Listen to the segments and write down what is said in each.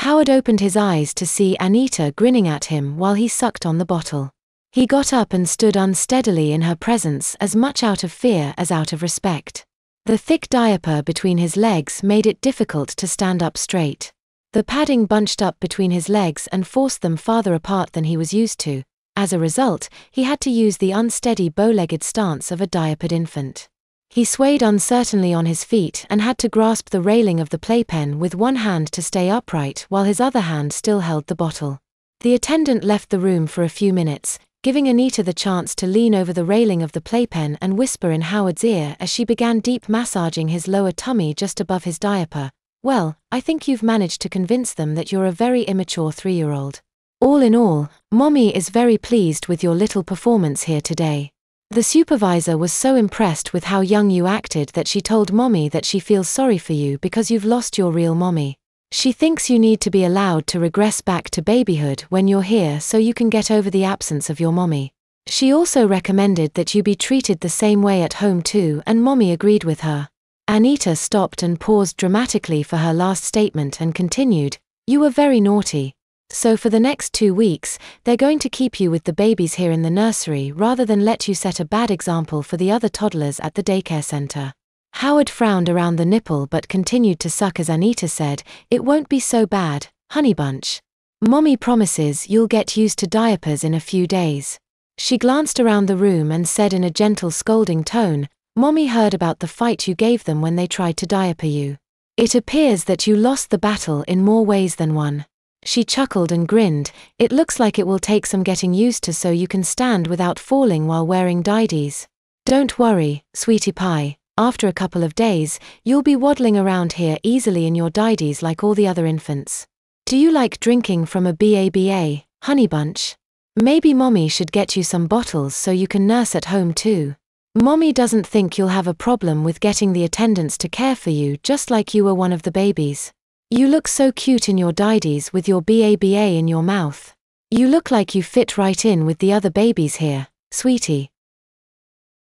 Howard opened his eyes to see Anita grinning at him while he sucked on the bottle. He got up and stood unsteadily in her presence, as much out of fear as out of respect. The thick diaper between his legs made it difficult to stand up straight. The padding bunched up between his legs and forced them farther apart than he was used to. As a result, he had to use the unsteady bow-legged stance of a diapered infant. He swayed uncertainly on his feet and had to grasp the railing of the playpen with one hand to stay upright while his other hand still held the bottle. The attendant left the room for a few minutes, giving Anita the chance to lean over the railing of the playpen and whisper in Howard's ear as she began deep massaging his lower tummy just above his diaper. "Well, I think you've managed to convince them that you're a very immature 3-year-old. All in all, Mommy is very pleased with your little performance here today. The supervisor was so impressed with how young you acted that she told Mommy that she feels sorry for you because you've lost your real mommy. She thinks you need to be allowed to regress back to babyhood when you're here so you can get over the absence of your mommy. She also recommended that you be treated the same way at home too, and Mommy agreed with her." Anita stopped and paused dramatically for her last statement and continued, "You were very naughty. So for the next 2 weeks, they're going to keep you with the babies here in the nursery rather than let you set a bad example for the other toddlers at the daycare center." Howard frowned around the nipple but continued to suck as Anita said, "It won't be so bad, honey bunch. Mommy promises you'll get used to diapers in a few days." She glanced around the room and said in a gentle scolding tone, "Mommy heard about the fight you gave them when they tried to diaper you. It appears that you lost the battle in more ways than one." She chuckled and grinned, "It looks like it will take some getting used to so you can stand without falling while wearing didies. Don't worry, sweetie pie, after a couple of days, you'll be waddling around here easily in your didies like all the other infants. Do you like drinking from a BABA, honey bunch? Maybe Mommy should get you some bottles so you can nurse at home too. Mommy doesn't think you'll have a problem with getting the attendants to care for you just like you were one of the babies. You look so cute in your didies with your BABA in your mouth. You look like you fit right in with the other babies here, sweetie."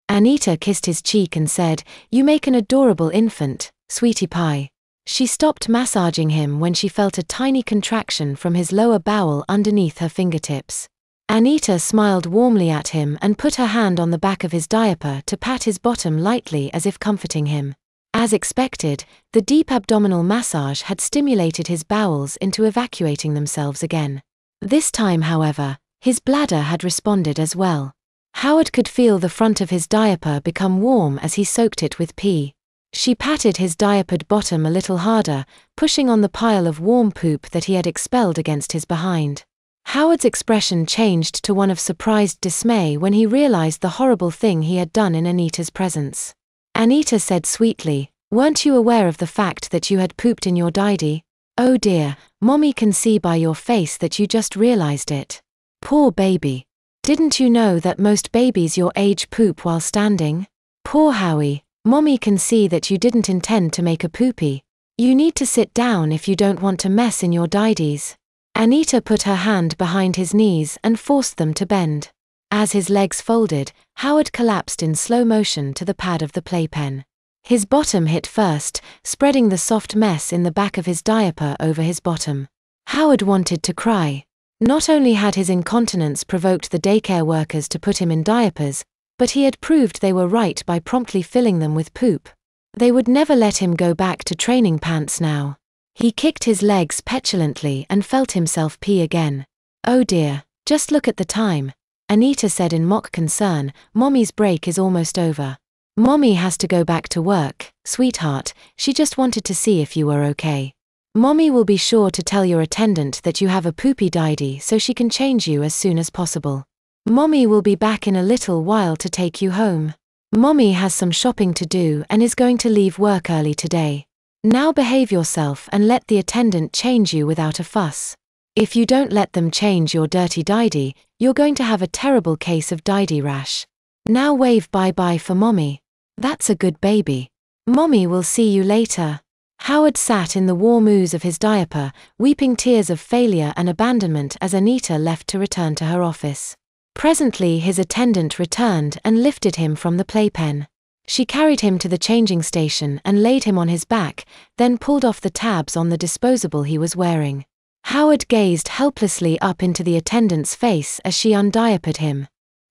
Anita kissed his cheek and said, "You make an adorable infant, sweetie pie." She stopped massaging him when she felt a tiny contraction from his lower bowel underneath her fingertips. Anita smiled warmly at him and put her hand on the back of his diaper to pat his bottom lightly as if comforting him. As expected, the deep abdominal massage had stimulated his bowels into evacuating themselves again. This time, however, his bladder had responded as well. Howard could feel the front of his diaper become warm as he soaked it with pee. She patted his diapered bottom a little harder, pushing on the pile of warm poop that he had expelled against his behind. Howard's expression changed to one of surprised dismay when he realized the horrible thing he had done in Anita's presence. Anita said sweetly, "Weren't you aware of the fact that you had pooped in your didie? Oh dear, Mommy can see by your face that you just realized it. Poor baby. Didn't you know that most babies your age poop while standing? Poor Howie, Mommy can see that you didn't intend to make a poopy. You need to sit down if you don't want to mess in your didies." Anita put her hand behind his knees and forced them to bend. As his legs folded, Howard collapsed in slow motion to the pad of the playpen. His bottom hit first, spreading the soft mess in the back of his diaper over his bottom. Howard wanted to cry. Not only had his incontinence provoked the daycare workers to put him in diapers, but he had proved they were right by promptly filling them with poop. They would never let him go back to training pants now. He kicked his legs petulantly and felt himself pee again. "Oh dear, just look at the time," Anita said in mock concern, "Mommy's break is almost over. Mommy has to go back to work, sweetheart, she just wanted to see if you were okay. Mommy will be sure to tell your attendant that you have a poopy didie so she can change you as soon as possible. Mommy will be back in a little while to take you home. Mommy has some shopping to do and is going to leave work early today. Now behave yourself and let the attendant change you without a fuss. If you don't let them change your dirty didie, you're going to have a terrible case of didie rash. Now wave bye-bye for Mommy. That's a good baby. Mommy will see you later." Howard sat in the warm ooze of his diaper, weeping tears of failure and abandonment as Anita left to return to her office. Presently his attendant returned and lifted him from the playpen. She carried him to the changing station and laid him on his back, then pulled off the tabs on the disposable he was wearing. Howard gazed helplessly up into the attendant's face as she undiapered him.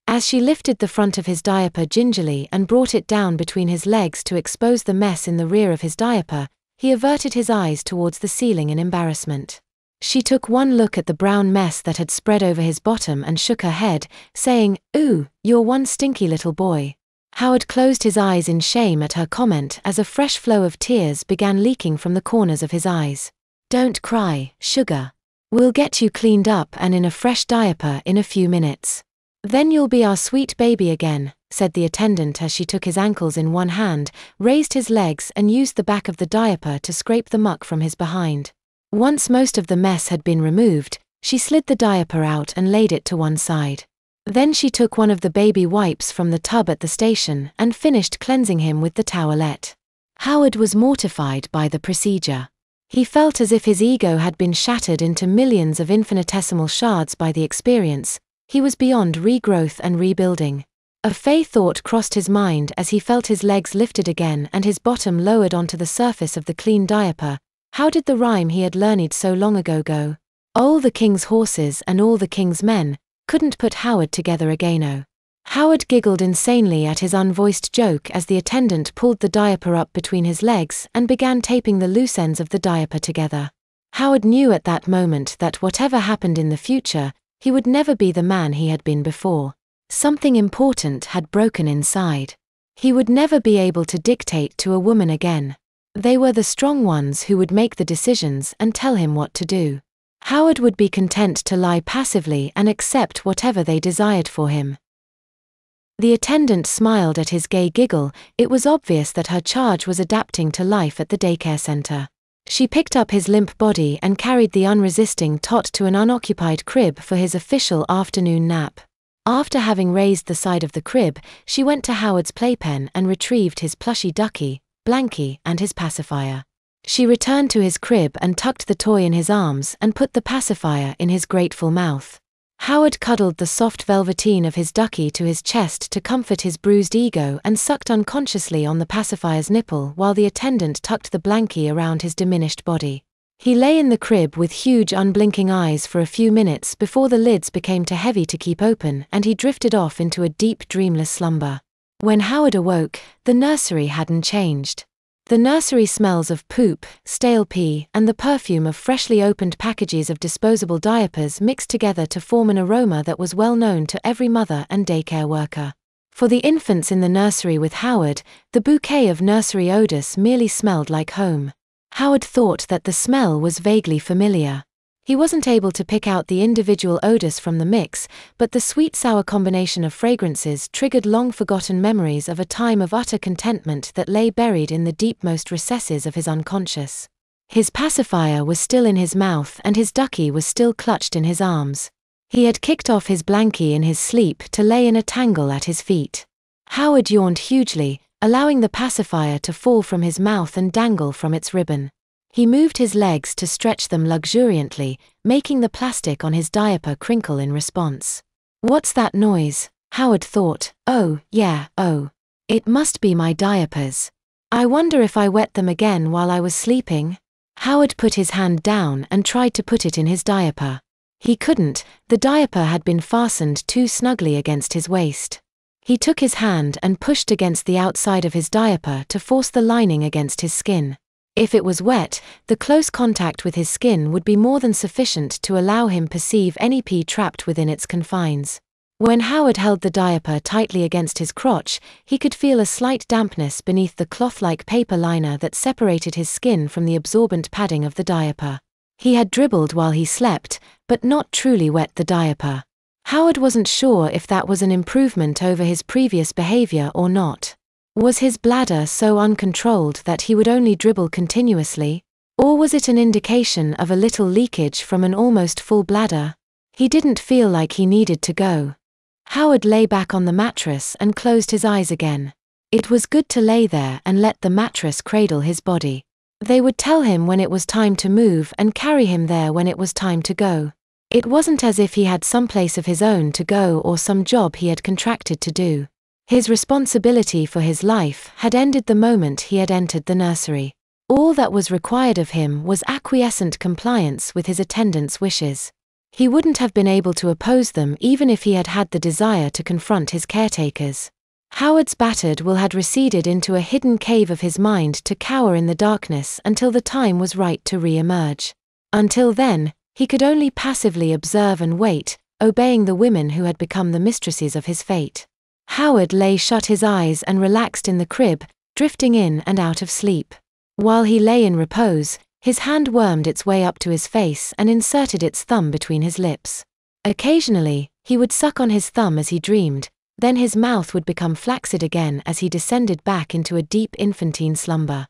As she lifted the front of his diaper gingerly and brought it down between his legs to expose the mess in the rear of his diaper, he averted his eyes towards the ceiling in embarrassment. She took one look at the brown mess that had spread over his bottom and shook her head, saying, "Ooh, you're one stinky little boy." Howard closed his eyes in shame at her comment as a fresh flow of tears began leaking from the corners of his eyes. "Don't cry, sugar. We'll get you cleaned up and in a fresh diaper in a few minutes. Then you'll be our sweet baby again," said the attendant as she took his ankles in one hand, raised his legs and used the back of the diaper to scrape the muck from his behind. Once most of the mess had been removed, she slid the diaper out and laid it to one side. Then she took one of the baby wipes from the tub at the station and finished cleansing him with the towelette. Howard was mortified by the procedure. He felt as if his ego had been shattered into millions of infinitesimal shards by the experience. He was beyond regrowth and rebuilding. A fey thought crossed his mind as he felt his legs lifted again and his bottom lowered onto the surface of the clean diaper. How did the rhyme he had learned so long ago go? "All the king's horses and all the king's men" couldn't put Howard together again. Howard giggled insanely at his unvoiced joke as the attendant pulled the diaper up between his legs and began taping the loose ends of the diaper together. Howard knew at that moment that whatever happened in the future, he would never be the man he had been before. Something important had broken inside. He would never be able to dictate to a woman again. They were the strong ones who would make the decisions and tell him what to do. Howard would be content to lie passively and accept whatever they desired for him. The attendant smiled at his gay giggle. It was obvious that her charge was adapting to life at the daycare center. She picked up his limp body and carried the unresisting tot to an unoccupied crib for his official afternoon nap. After having raised the side of the crib, she went to Howard's playpen and retrieved his plushy ducky, Blanky, and his pacifier. She returned to his crib and tucked the toy in his arms and put the pacifier in his grateful mouth. Howard cuddled the soft velveteen of his ducky to his chest to comfort his bruised ego and sucked unconsciously on the pacifier's nipple while the attendant tucked the blankie around his diminished body. He lay in the crib with huge unblinking eyes for a few minutes before the lids became too heavy to keep open and he drifted off into a deep dreamless slumber. When Howard awoke, the nursery hadn't changed. The nursery smells of poop, stale pee, and the perfume of freshly opened packages of disposable diapers mixed together to form an aroma that was well known to every mother and daycare worker. For the infants in the nursery with Howard, the bouquet of nursery odors merely smelled like home. Howard thought that the smell was vaguely familiar. He wasn't able to pick out the individual odors from the mix, but the sweet-sour combination of fragrances triggered long-forgotten memories of a time of utter contentment that lay buried in the deepmost recesses of his unconscious. His pacifier was still in his mouth and his ducky was still clutched in his arms. He had kicked off his blankie in his sleep to lay in a tangle at his feet. Howard yawned hugely, allowing the pacifier to fall from his mouth and dangle from its ribbon. He moved his legs to stretch them luxuriantly, making the plastic on his diaper crinkle in response. "What's that noise?" Howard thought. Oh, it must be my diapers. I wonder if I wet them again while I was sleeping?" Howard put his hand down and tried to put it in his diaper. He couldn't, the diaper had been fastened too snugly against his waist. He took his hand and pushed against the outside of his diaper to force the lining against his skin. If it was wet, the close contact with his skin would be more than sufficient to allow him perceive any pee trapped within its confines. When Howard held the diaper tightly against his crotch, he could feel a slight dampness beneath the cloth-like paper liner that separated his skin from the absorbent padding of the diaper. He had dribbled while he slept, but not truly wet the diaper. Howard wasn't sure if that was an improvement over his previous behavior or not. Was his bladder so uncontrolled that he would only dribble continuously? Or was it an indication of a little leakage from an almost full bladder? He didn't feel like he needed to go. Howard lay back on the mattress and closed his eyes again. It was good to lay there and let the mattress cradle his body. They would tell him when it was time to move and carry him there when it was time to go. It wasn't as if he had some place of his own to go or some job he had contracted to do. His responsibility for his life had ended the moment he had entered the nursery. All that was required of him was acquiescent compliance with his attendants' wishes. He wouldn't have been able to oppose them even if he had had the desire to confront his caretakers. Howard's battered will had receded into a hidden cave of his mind to cower in the darkness until the time was right to re-emerge. Until then, he could only passively observe and wait, obeying the women who had become the mistresses of his fate. Howard lay shut his eyes and relaxed in the crib, drifting in and out of sleep. While he lay in repose, his hand wormed its way up to his face and inserted its thumb between his lips. Occasionally, he would suck on his thumb as he dreamed, then his mouth would become flaccid again as he descended back into a deep infantine slumber.